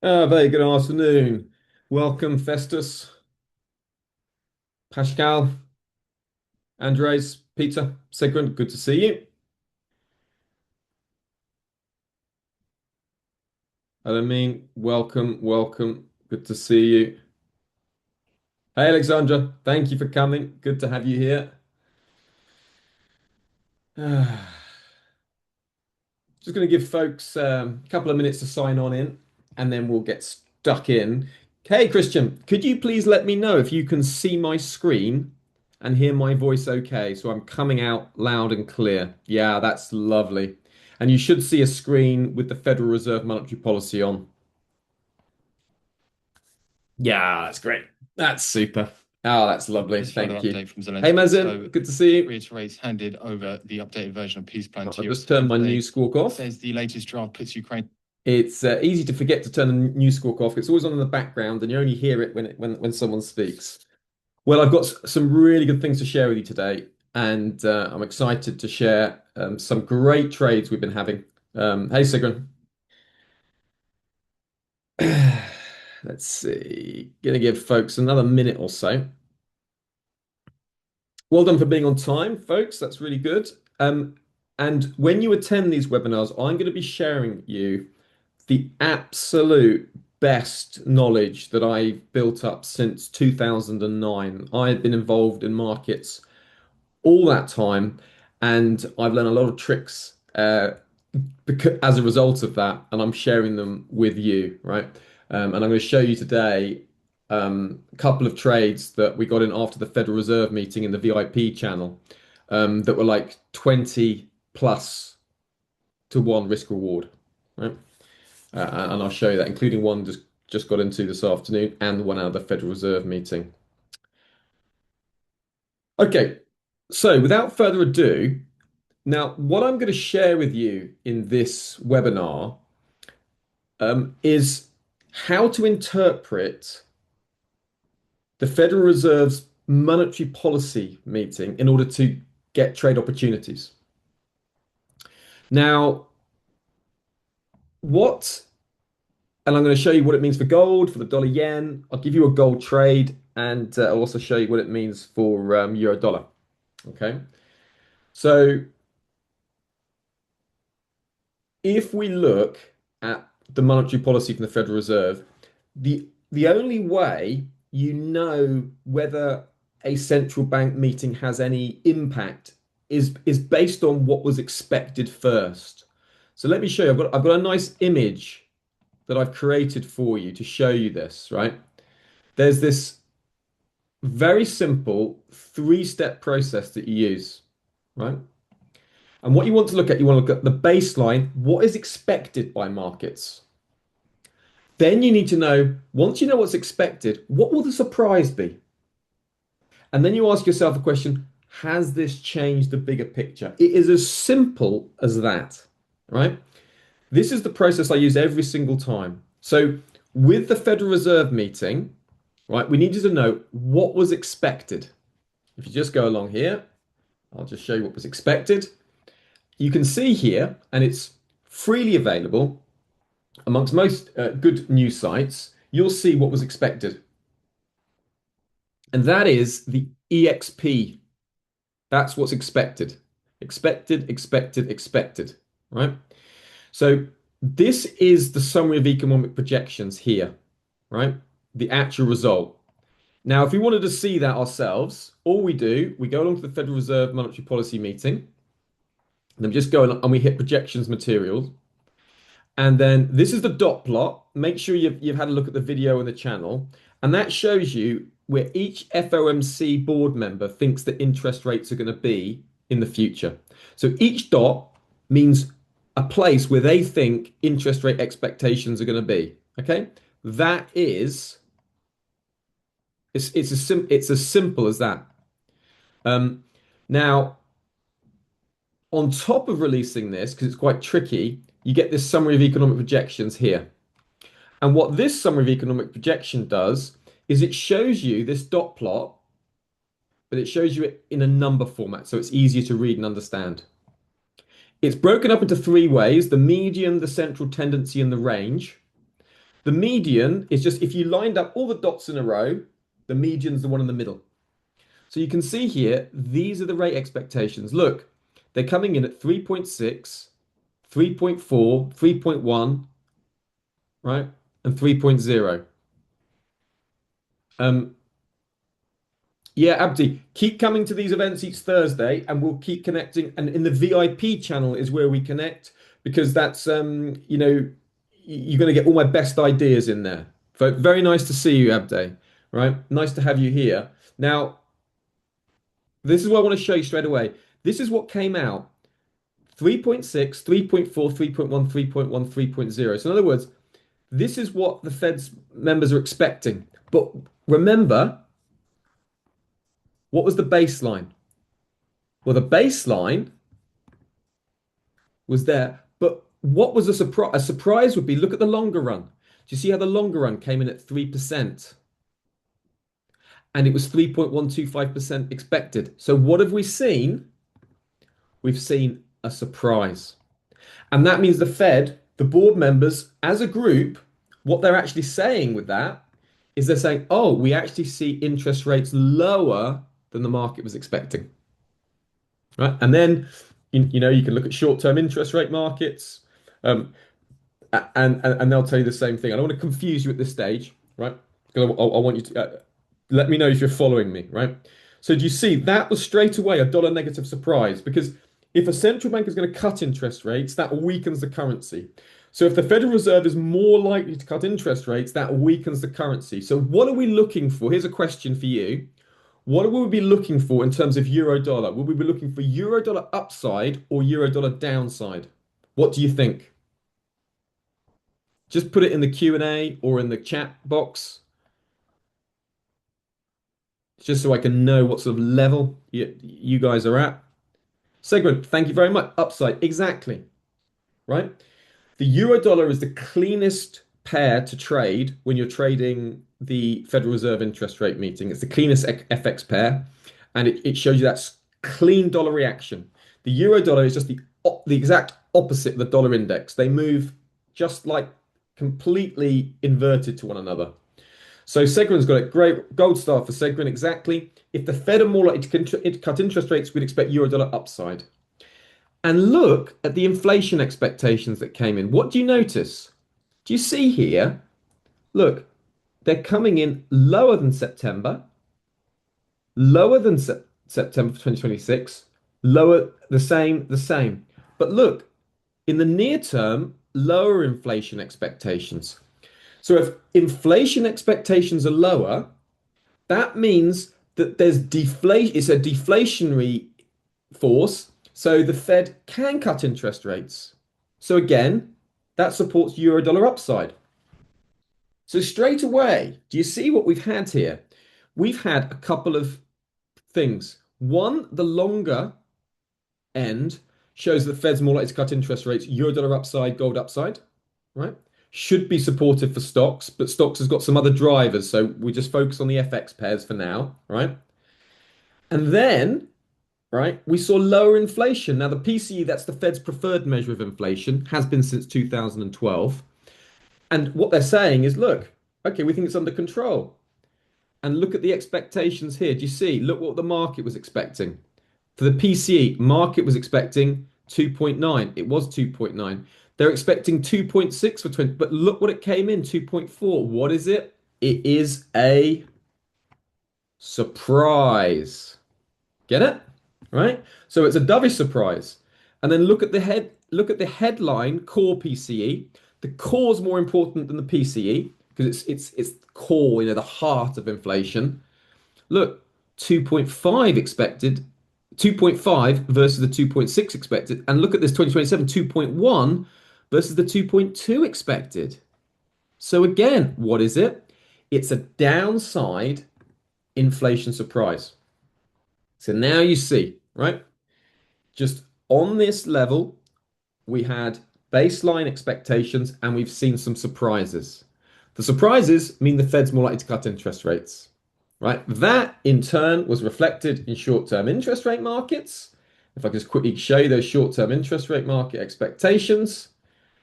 Very good afternoon. Welcome, Festus, Pascal, Andres, Peter, Sigrid. Good to see you. Welcome, welcome. Good to see you. Hey, Alexandra, thank you for coming. Good to have you here. Just going to give folks a couple of minutes to sign on in, and then we'll get stuck in. Hey, Christian, could you please let me know if you can see my screen and hear my voice okay? So I'm coming out loud and clear. Yeah, that's lovely. And you should see a screen with the Federal Reserve monetary policy on. Yeah, that's great. That's super. Oh, that's lovely. This photo Thank you. update from Hey, Zelensky. Mazen, So good to see you. reiterates handed over the updated version of peace plan to I'll Europe's just turn my candidate. news squawk off. Says the latest draft puts Ukraine. It's easy to forget to turn the news squawk off. It's always on in the background, and you only hear it when someone speaks. Well, I've got some really good things to share with you today, and I'm excited to share some great trades we've been having. Hey, Sigrun. Let's see. Gonna give folks another minute or so. Well done for being on time, folks. That's really good. Um, and when you attend these webinars, I'm going to be sharing you the absolute best knowledge that I've built up since 2009. I have been involved in markets all that time, and I've learned a lot of tricks as a result of that, and I'm sharing them with you, right? And I'm going to show you today a couple of trades that we got in after the Federal Reserve meeting in the VIP channel that were like 20 plus to one risk reward, right? And I'll show you that, including one just got into this afternoon and one out of the Federal Reserve meeting. Okay, so without further ado, now what I'm going to share with you in this webinar is how to interpret the Federal Reserve's monetary policy meeting in order to get trade opportunities. Now, what, and I'm going to show you what it means for gold, for the dollar yen. I'll give you a gold trade, and I'll also show you what it means for euro dollar. Okay. So if we look at the monetary policy from the Federal Reserve, the only way you know whether a central bank meeting has any impact is based on what was expected first. So let me show you. I've got a nice image that I've created for you to show you this, right? There's this very simple three-step process that you use, right? And what you want to look at, you want to look at the baseline, what is expected by markets. Then you need to know, once you know what's expected, what will the surprise be? And then you ask yourself a question, has this changed the bigger picture? It is as simple as that, right? This is the process I use every single time. So with the Federal Reserve meeting, right, we needed to know what was expected. If you just go along here, I'll just show you what was expected. You can see here, and it's freely available amongst most good news sites, you'll see what was expected. And that is the EXP. That's what's expected. Expected, expected, expected, right? So this is the summary of economic projections here, right? The actual result. Now, if we wanted to see that ourselves, all we do, we go along to the Federal Reserve monetary policy meeting, and then just go and we hit projections materials. And then this is the dot plot. Make sure you've had a look at the video on the channel. And that shows you where each FOMC board member thinks that interest rates are going to be in the future. So each dot means a place where they think interest rate expectations are going to be. Okay. That is, it's as simple as that. Um, Now, on top of releasing this, because it's quite tricky, you get this summary of economic projections here. And what this summary of economic projection does is it shows you this dot plot, but it shows you it in a number format, so it's easier to read and understand. It's broken up into three ways: the median, the central tendency, and the range. The median is just if you lined up all the dots in a row, the median's the one in the middle. So you can see here, these are the rate expectations. Look, they're coming in at 3.6, 3.4, 3.1, right? And 3.0. Um, yeah, Abdi, keep coming to these events each Thursday and we'll keep connecting. And in the VIP channel is where we connect because that's, you're going to get all my best ideas in there. So very nice to see you, Abdi, right? Nice to have you here. Now, this is what I want to show you straight away. This is what came out 3.6, 3.4, 3.1, 3.1, 3.0. So in other words, this is what the Fed's members are expecting. But remember, what was the baseline? Well, the baseline was there. But what was a surprise? A surprise would be look at the longer run. Do you see how the longer run came in at 3%? And it was 3.125% expected. So what have we seen? We've seen a surprise. And that means the Fed, the board members, as a group, what they're actually saying with that is they're saying, oh, we actually see interest rates lower than the market was expecting. Right. And then, you can look at short-term interest rate markets, um, and they'll tell you the same thing. I don't want to confuse you at this stage, right? Because I want you to let me know if you're following me, right? So do you see that was straight away a dollar negative surprise because if a central bank is going to cut interest rates, that weakens the currency. So if the Federal Reserve is more likely to cut interest rates, that weakens the currency. So what are we looking for? Here's a question for you. What will we be looking for in terms of euro dollar? Will we be looking for euro dollar upside or euro dollar downside? What do you think? Just put it in the Q&A or in the chat box, just so I can know what sort of level you guys are at. Segment, thank you very much. Upside, exactly, right? The euro dollar is the cleanest pair to trade when you're trading the Federal Reserve interest rate meeting. It's the cleanest FX pair, and it shows you that clean dollar reaction. The euro dollar is just the exact opposite of the dollar index. They move just like completely inverted to one another. So Segrin's got it. Great gold star for Segrin, exactly. If the Fed are more likely to cut interest rates, we'd expect euro dollar upside. And look at the inflation expectations that came in. What do you notice? Do you see here? Look, they're coming in lower than September, lower than September 2026, lower, the same. But look, in the near term, lower inflation expectations. So if inflation expectations are lower, that means that there's deflation, it's a deflationary force, so the Fed can cut interest rates. So again, that supports euro dollar upside. So straight away, do you see what we've had here? We've had a couple of things. One, the longer end shows that the Fed's more likely to cut interest rates, euro dollar upside, gold upside, right? Should be supportive for stocks, but stocks has got some other drivers, so we just focus on the FX pairs for now, right? And then, right, we saw lower inflation. Now, the PCE, that's the Fed's preferred measure of inflation, has been since 2012. And what they're saying is, look, okay, we think it's under control. And look at the expectations here. Do you see? Look what the market was expecting. For the PCE, market was expecting 2.9. It was 2.9. They're expecting 2.6 for 20, but look what it came in, 2.4. What is it? It is a surprise. Get it? Right? So it's a dovish surprise. And then look at the headline core PCE. The core is more important than the PCE because it's core, the heart of inflation. Look, 2.5 expected, 2.5 versus the 2.6 expected. And look at this 2027, 2.1 versus the 2.2 expected. So again, what is it? It's a downside inflation surprise. So now you see, right? Just on this level, we had baseline expectations and we've seen some surprises. The surprises mean the Fed's more likely to cut interest rates, right? That in turn was reflected in short-term interest rate markets. If I just quickly show you those short-term interest rate market expectations,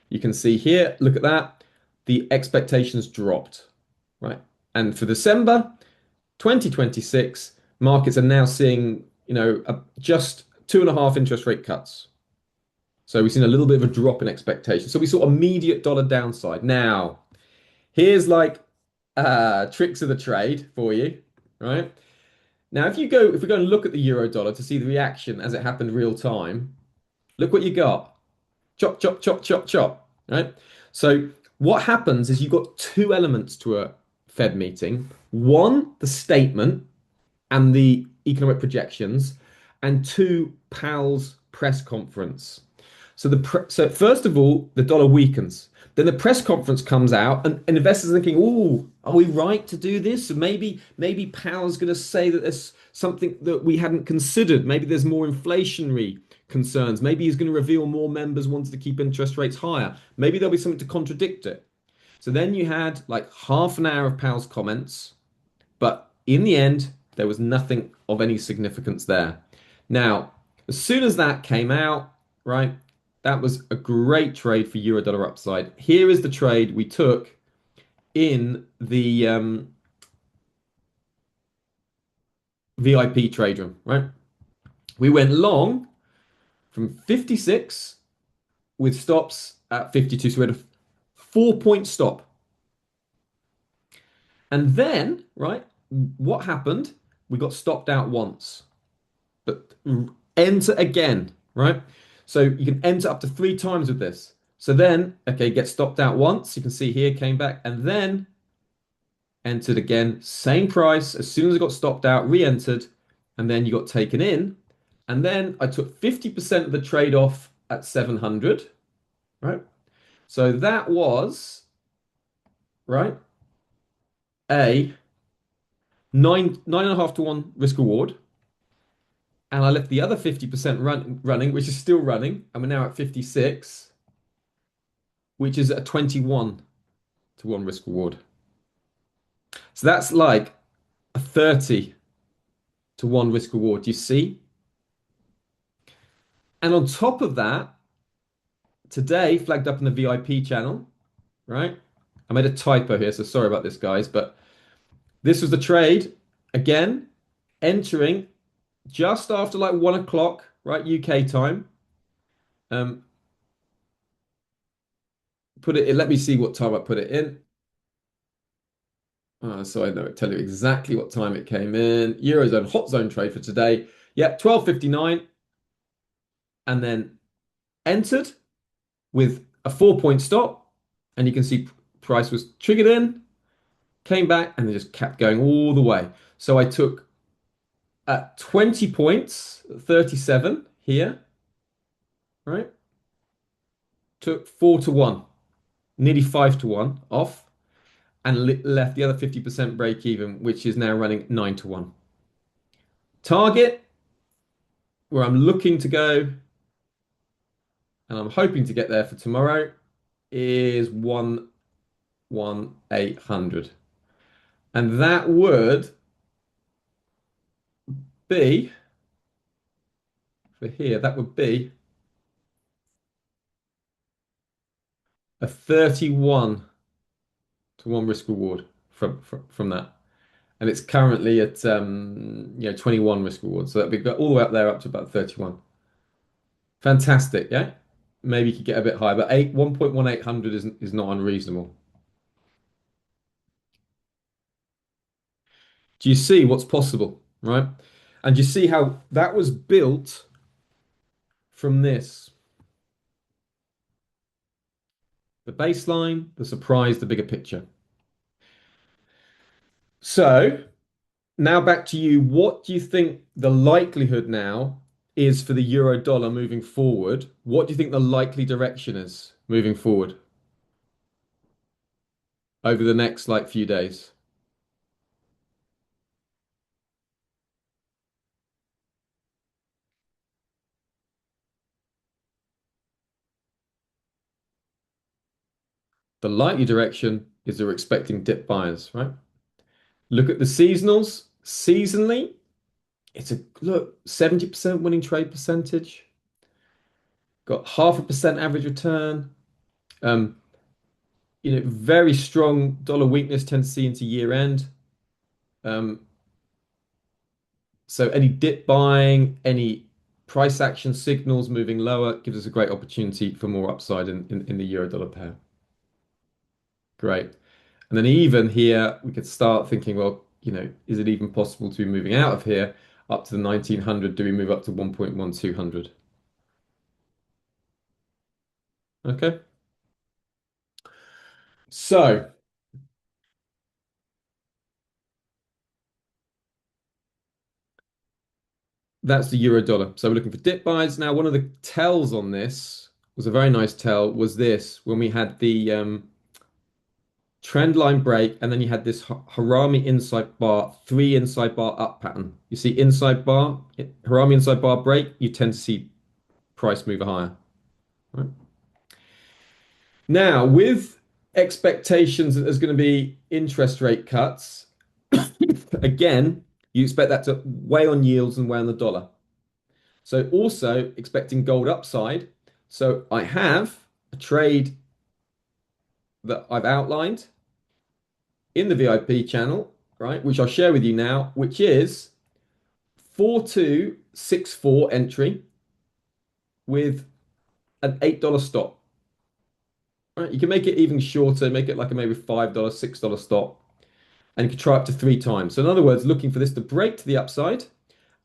you can see here, look at that. the expectations dropped, right? And for December 2026, markets are now seeing, just 2.5 interest rate cuts. So we've seen a little bit of a drop in expectations. So we saw immediate dollar downside. Now, here's like tricks of the trade for you, right? Now, if we go and look at the euro dollar to see the reaction as it happened real time, look what you got. Chop, chop, chop, chop, chop, right? So what happens is you've got two elements to a Fed meeting. One, the statement and the economic projections, and two, Powell's press conference. So first of all, the dollar weakens. Then the press conference comes out, and investors are thinking, "Oh, are we right to do this? Maybe Powell's going to say that there's something that we hadn't considered. Maybe there's more inflationary concerns. Maybe he's going to reveal more members wanted to keep interest rates higher. Maybe there'll be something to contradict it." So then you had like half an hour of Powell's comments, but in the end, there was nothing of any significance there. Now, as soon as that came out, right, that was a great trade for euro dollar upside. Here is the trade we took in the VIP trade room, right? We went long from 56 with stops at 52. So we had a 4 point stop. And then, right, what happened? We got stopped out once, but enter again, right? So you can enter up to 3 times with this. So then, okay, get stopped out once. You can see here, came back, and then entered again, same price. As soon as I got stopped out, re-entered, and then you got taken in. And then I took 50% of the trade off at 700, right? So that was, right, a 9.5 to 1 risk reward. And I left the other 50% running, which is still running. And we're now at 56, which is a 21 to 1 risk reward. So that's like a 30 to 1 risk reward. Do you see? And on top of that, today flagged up in the VIP channel, right? I made a typo here, so sorry about this, guys. But this was the trade again, entering just after like 1 o'clock, right? UK time. Um, put it in, let me see what time I put it in. So I know tell you exactly what time it came in. Eurozone hot zone trade for today. Yeah, 12:59, and then entered with a 4 point stop, and you can see price was triggered in, came back, and then just kept going all the way. So I took at 20 points, 37 here, right? Took 4 to 1, nearly 5 to 1 off, and left the other 50% break even, which is now running 9 to 1. Target, where I'm looking to go, and I'm hoping to get there for tomorrow, is 11800. And that would be, for here, that would be a 31 to 1 risk reward from that. And it's currently at 21 risk reward. So that'd be all the way up there up to about 31. Fantastic, yeah? Maybe you could get a bit higher, but 1.1800 is not unreasonable. Do you see what's possible, right? And you see how that was built from this. The baseline, the surprise, the bigger picture. So now back to you. What do you think the likelihood now is for the euro dollar moving forward? What do you think the likely direction is moving forward over the next like few days? The likely direction is they're expecting dip buyers, right? Look at the seasonals. Seasonally, it's a look, 70% winning trade percentage, got 0.5% average return. Um, very strong dollar weakness tend to see into year end. Um, so any dip buying, any price action signals moving lower gives us a great opportunity for more upside in the euro dollar pair. Great. And then even here, we could start thinking, well, is it even possible to be moving out of here up to the 1900? Do we move up to 1.1200? Okay. So that's the euro dollar. So we're looking for dip buys. Now, one of the tells on this was a very nice tell was this when we had the trend line break and then you had this Harami inside bar, three inside bar up pattern. You see inside bar, Harami inside bar break, you tend to see price move higher. Right? Now, with expectations that there's going to be interest rate cuts, again, you expect that to weigh on yields and weigh on the dollar. So also expecting gold upside. So I have a trade that I've outlined in the VIP channel, right, which I'll share with you now, which is 4264 entry with an $8 stop. Right? You can make it even shorter, make it like a maybe $5, $6 stop, and you can try up to three times. So in other words, looking for this to break to the upside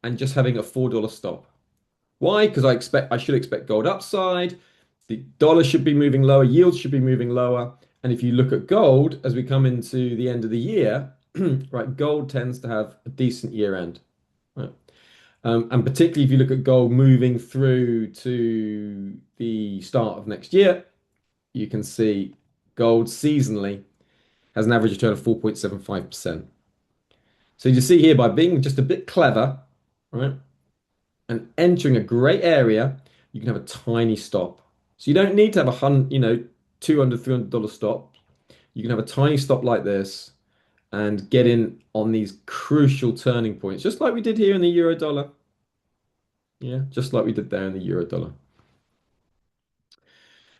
and just having a $4 stop. Why? Because I should expect gold upside. The dollar should be moving lower, yields should be moving lower. And if you look at gold as we come into the end of the year, right, gold tends to have a decent year end. Right? And particularly if you look at gold moving through to the start of next year, you can see gold seasonally has an average return of 4.75%. So you see here by being just a bit clever, right, and entering a great area, you can have a tiny stop. So you don't need to have a hundred, $200, $300 stop. You can have a tiny stop like this and get in on these crucial turning points, just like we did here in the euro dollar. Yeah, just like we did there in the euro dollar.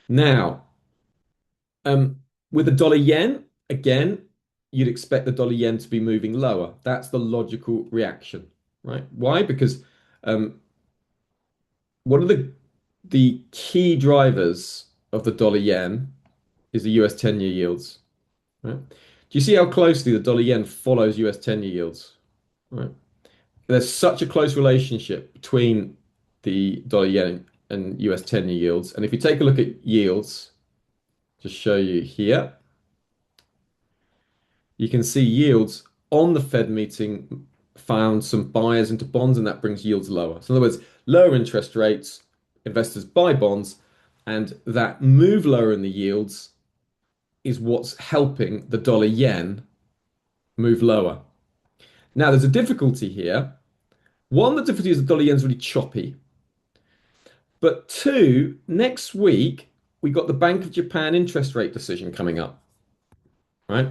Now, with the dollar yen, again, you'd expect the dollar yen to be moving lower. That's the logical reaction, right? Why? Because um, one of the key drivers of the dollar yen is the US 10-year yields, right? Do you see how closely the dollar yen follows US 10-year yields, right? There's such a close relationship between the dollar yen and US 10-year yields. And if you take a look at yields, just show you here, you can see yields on the Fed meeting found some buyers into bonds, and that brings yields lower. So in other words, lower interest rates, investors buy bonds, and that move lower in the yields is what's helping the dollar yen move lower. Now, there's a difficulty here. One, the difficulty is the dollar yen's really choppy. But two, next week, we got the Bank of Japan interest rate decision coming up, right?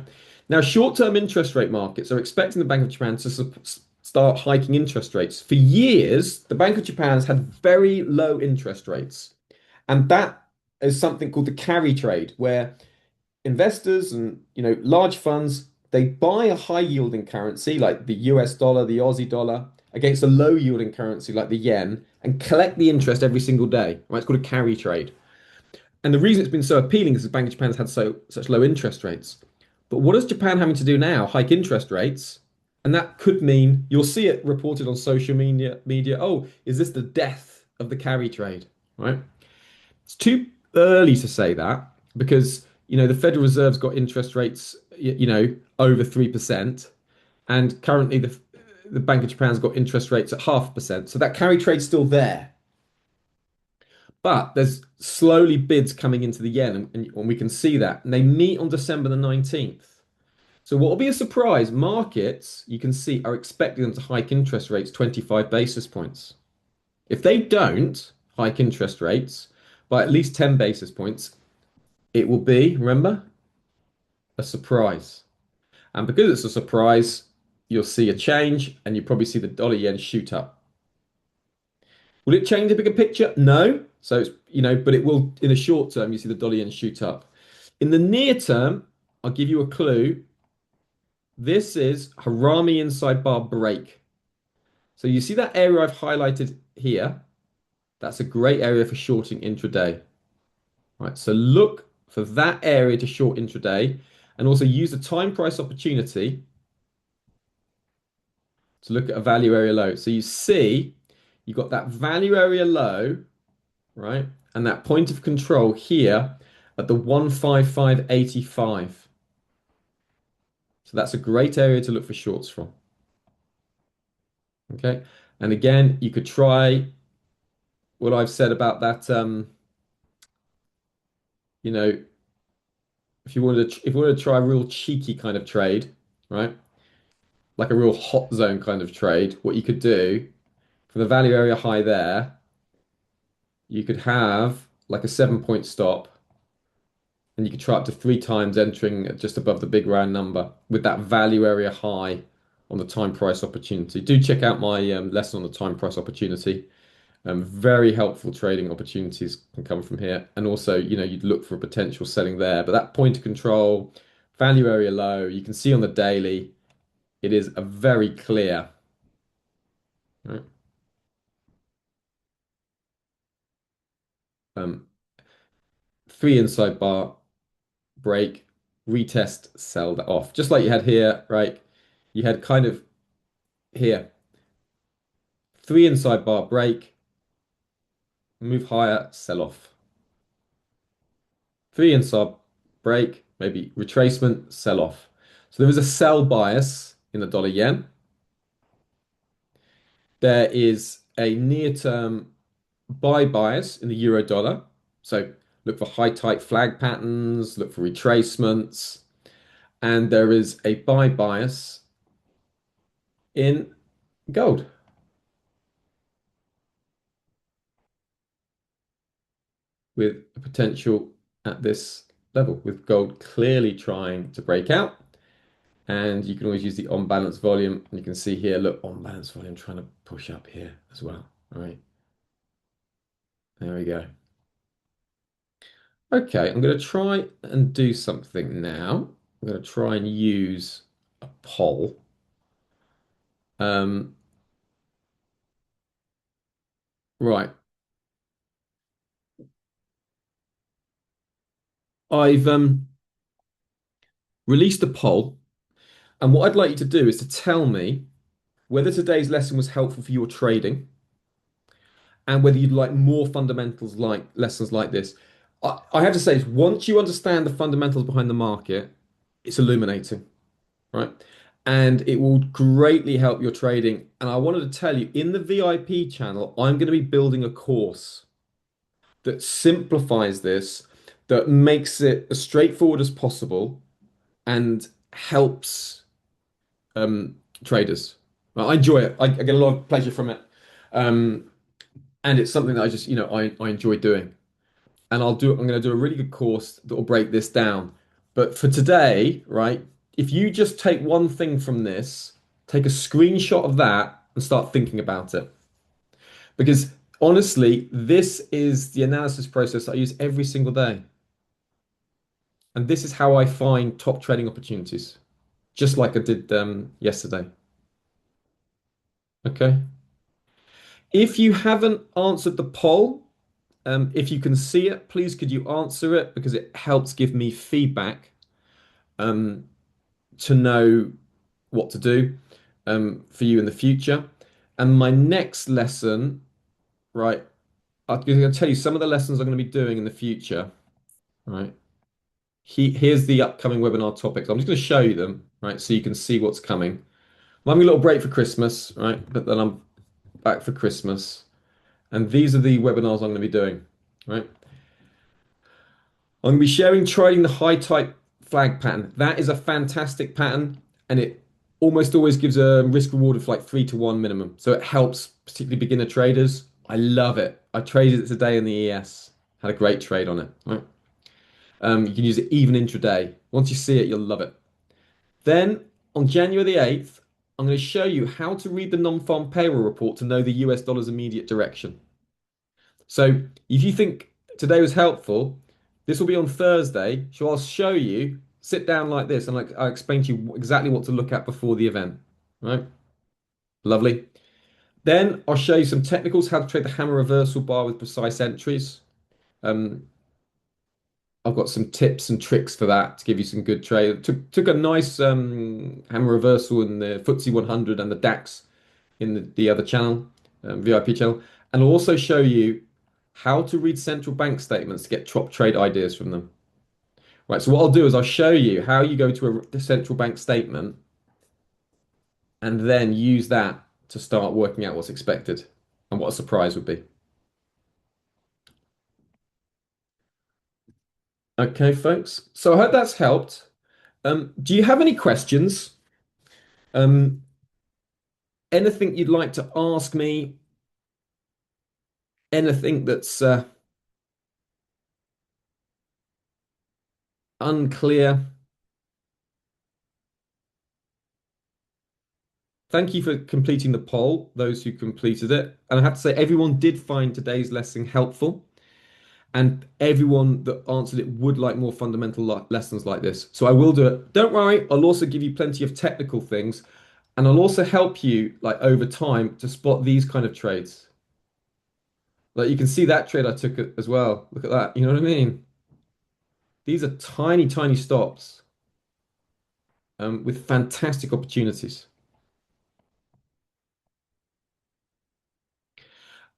Now, short-term interest rate markets are expecting the Bank of Japan to start hiking interest rates. For years, the Bank of Japan has had very low interest rates. And that is something called the carry trade, where investors and large funds they buy a high yielding currency like the US dollar, the Aussie dollar against a low yielding currency like the yen and collect the interest every single day. Right? It's called a carry trade. And the reason it's been so appealing is the Bank of Japan has had such low interest rates. But what is Japan having to do now? Hike interest rates. And that could mean you'll see it reported on social media. Oh, is this the death of the carry trade? Right? It's too early to say that because the Federal Reserve's got interest rates over 3%, and currently the Bank of Japan's got interest rates at 0.5%. So that carry trade's still there, but there's slowly bids coming into the yen, and we can see that. And they meet on December the 19th. So what will be a surprise? Markets you can see are expecting them to hike interest rates 25 basis points. If they don't hike interest rates by at least 10 basis points, it will be, remember, a surprise. And because it's a surprise, you'll see a change and you probably see the dollar yen shoot up. Will it change the bigger picture? No. So it's, but it will, in the short term, you see the dollar yen shoot up. In the near term, I'll give you a clue. This is Harami inside bar break. So you see that area I've highlighted here? That's a great area for shorting intraday. Right, so look for that area to short intraday and also use the time price opportunity to look at a value area low. So you see you've got that value area low, right? And that point of control here at the 155.85. So that's a great area to look for shorts from. Okay. And again, you could try what I've said about that. You know, if you wanted to try a real cheeky kind of trade, right? Like a real hot zone kind of trade, what you could do for the value area high there, you could have like a 7 point stop and you could try up to three times entering at just above the big round number with that value area high on the time price opportunity. Do check out my lesson on the time price opportunity. Very helpful trading opportunities can come from here. And also, you'd look for a potential selling there. But that point of control, value area low, you can see on the daily, it is a very clear. Right? Um, Three inside bar break, retest, sell that off. Just like you had here, right? You had kind of here, three inside bar break, move higher, sell off. Three inside break, maybe retracement, sell off. So there is a sell bias in the dollar yen. There is a near-term buy bias in the euro dollar. So look for high tight flag patterns, look for retracements, and there is a buy bias in gold with a potential at this level, with gold clearly trying to break out. And you can always use the on balance volume. And you can see here, look, on balance volume trying to push up here as well. All right, there we go. Okay, I'm going to try and do something now. I'm going to try and use a poll. Um, right, I've released a poll, and what I'd like you to do is to tell me whether today's lesson was helpful for your trading and whether you'd like more fundamentals like lessons like this. I have to say, once you understand the fundamentals behind the market, it's illuminating, right? And it will greatly help your trading. And I wanted to tell you, in the VIP channel, I'm going to be building a course that simplifies this, that makes it as straightforward as possible and helps um, traders. Well, I enjoy it. I get a lot of pleasure from it. Um, and it's something that I just, I enjoy doing. And I'm going to do a really good course that will break this down. But for today, right, if you just take one thing from this, take a screenshot of that and start thinking about it. Because honestly, this is the analysis process I use every single day. And this is how I find top trading opportunities, just like I did yesterday. Okay. If you haven't answered the poll, if you can see it, please could you answer it because it helps give me feedback um, to know what to do for you in the future. And my next lesson, right, I'm going to tell you some of the lessons I'm going to be doing in the future, right? Here's the upcoming webinar topics. I'm just going to show you them, right, so you can see what's coming. I'm having a little break for Christmas, right? But then I'm back for Christmas. And these are the webinars I'm going to be doing, right? I'm going to be sharing trading the high type flag pattern. That is a fantastic pattern and it almost always gives a risk reward of like 3-to-1 minimum. So it helps particularly beginner traders. I love it. I traded it today in the ES. Had a great trade on it, right? You can use it even intraday. Once you see it, you'll love it. Then on January the 8th, I'm going to show you how to read the non-farm payroll report to know the US dollar's immediate direction. So if you think today was helpful, This will be on Thursday. So I'll show you, sit down like this, and I'll explain to you exactly what to look at before the event. Right? Lovely. Then I'll show you some technicals, how to trade the hammer reversal bar with precise entries. Um, I've got some tips and tricks for that to give you some good trade. Took a nice hammer reversal in the FTSE 100 and the DAX in the other channel, VIP channel. And I'll also show you how to read central bank statements to get top trade ideas from them. Right, so what I'll do is I'll show you how you go to a central bank statement and then use that to start working out what's expected and what a surprise would be. Okay, folks. So I hope that's helped. Do you have any questions? Um, Anything you'd like to ask me? Anything that's unclear? Thank you for completing the poll, those who completed it. And I have to say, everyone did find today's lesson helpful, and everyone that answered it would like more fundamental lessons like this. So I will do it. Don't worry, I'll also give you plenty of technical things, and I'll also help you like over time to spot these kind of trades. Like you can see that trade I took as well. Look at that. You know what I mean? These are tiny, tiny stops with fantastic opportunities.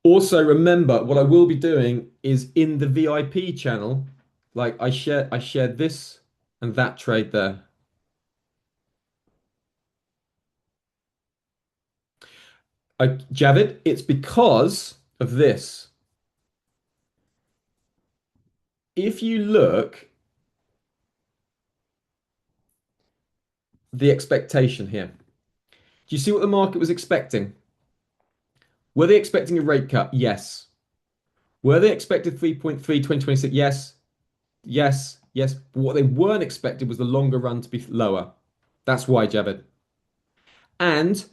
Also, remember what I will be doing is in the VIP channel, like I shared this and that trade there. Javid, it's because of this. If you look, the expectation here. Do you see what the market was expecting? Were they expecting a rate cut? Yes. Were they expected 3.3 2026? Yes. Yes. Yes. But what they weren't expected was the longer run to be lower. That's why, Javid. And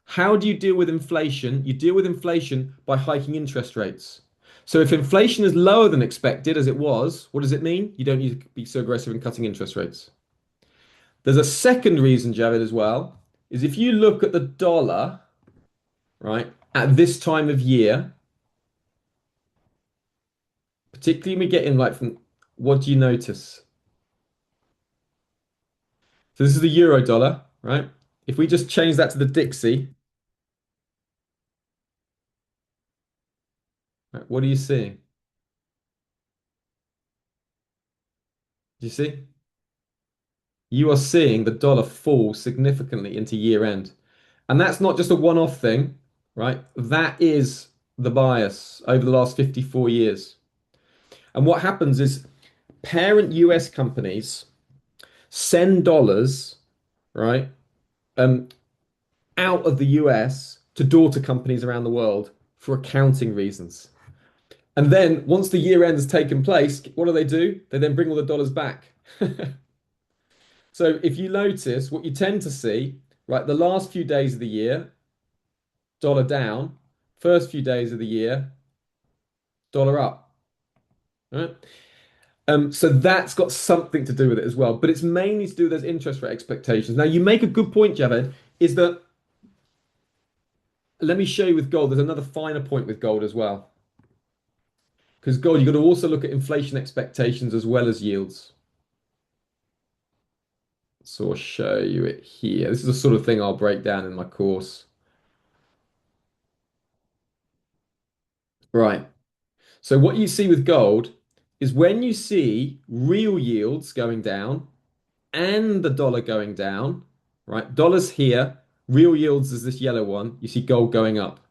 how do you deal with inflation? You deal with inflation by hiking interest rates. So if inflation is lower than expected, as it was, what does it mean? You don't need to be so aggressive in cutting interest rates. There's a second reason, Javid, as well, is if you look at the dollar, right, at this time of year, particularly when we get in like from what do you notice? So this is the euro dollar, right? If we just change that to the Dixie, right, what are you seeing? Do you see? You are seeing the dollar fall significantly into year end. And that's not just a one-off thing, right? That is the bias over the last 54 years. And what happens is parent US companies send dollars, right, um, out of the US to daughter companies around the world for accounting reasons. And then once the year end has taken place, what do? They then bring all the dollars back. So if you notice, what you tend to see, right, the last few days of the year, dollar down, first few days of the year, dollar up. Right? So that's got something to do with it as well, but it's mainly to do with those interest rate expectations. Now, you make a good point, Javed, is that let me show you with gold. There's another finer point with gold as well. Because gold, you've got to also look at inflation expectations as well as yields. So I'll show you it here. This is the sort of thing I'll break down in my course. Right. So what you see with gold is when you see real yields going down and the dollar going down, right? Dollars here, real yields is this yellow one. You see gold going up.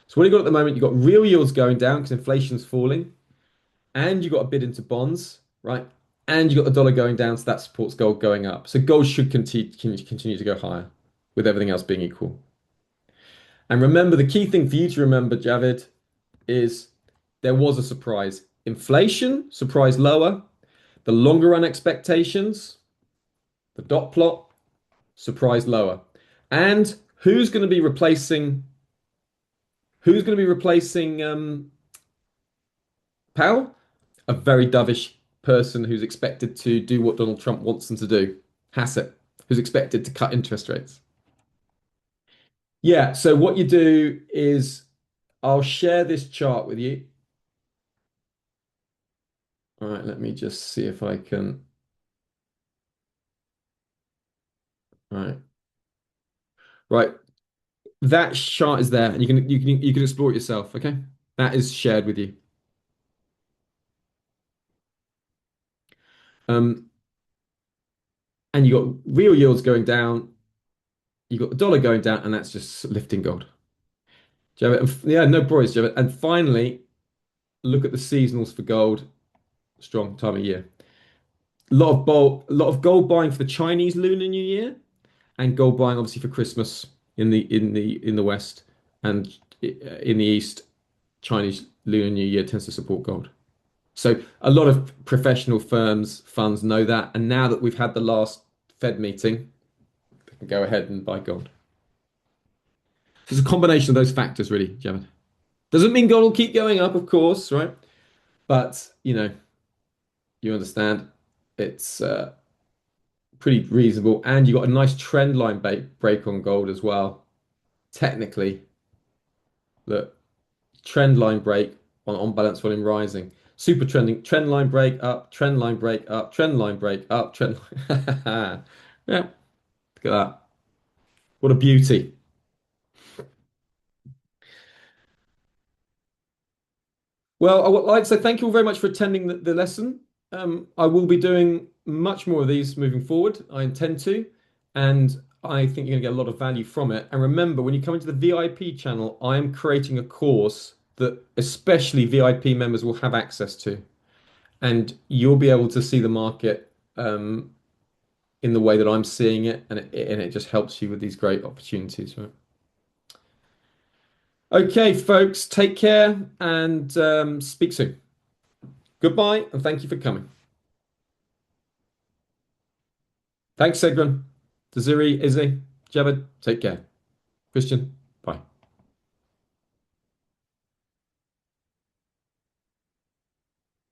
So what you got at the moment, you've got real yields going down because inflation's falling, and you've got a bid into bonds, right? And you've got the dollar going down, so that supports gold going up. So gold should continue to go higher with everything else being equal. And remember, the key thing for you to remember, Javid, is there was a surprise. Inflation, surprise lower. The longer run expectations, the dot plot, surprise lower. And who's going to be replacing Powell? A very dovish person who's expected to do what Donald Trump wants them to do. Hassett, who's expected to cut interest rates. Yeah, so what you do is I'll share this chart with you. All right, let me just see if I can. All right. Right. That chart is there and you can explore it yourself, okay? That is shared with you. Um, and you got real yields going down, you got the dollar going down, and that's just lifting gold. Do you have it? Yeah, no worries, do you have it? And finally, look at the seasonals for gold. Strong time of year. A lot of gold buying for the Chinese Lunar New Year, and gold buying obviously for Christmas in the West, and in the East, Chinese Lunar New Year tends to support gold. So a lot of professional firms, funds know that, and now that we've had the last Fed meeting, they can go ahead and buy gold. So it's a combination of those factors, really, Jevon. Doesn't mean gold will keep going up, of course, right? But you understand it's pretty reasonable, and you got a nice trend line break on gold as well. Technically, look, trend line break on balance volume rising. Super trending, trend line break up, trend line break up, trend line break up, trend line. Yeah, look at that. What a beauty. Well, I would like to say thank you all very much for attending the lesson. I will be doing much more of these moving forward. I intend to, and I think you're going to get a lot of value from it. And remember, when you come into the VIP channel, I am creating a course that especially VIP members will have access to, and you'll be able to see the market in the way that I'm seeing it, and it just helps you with these great opportunities, right? Okay, folks, take care and speak soon. Goodbye, and thank you for coming. Thanks, Segun. Taziri, Izzy, Jabed, take care. Christian.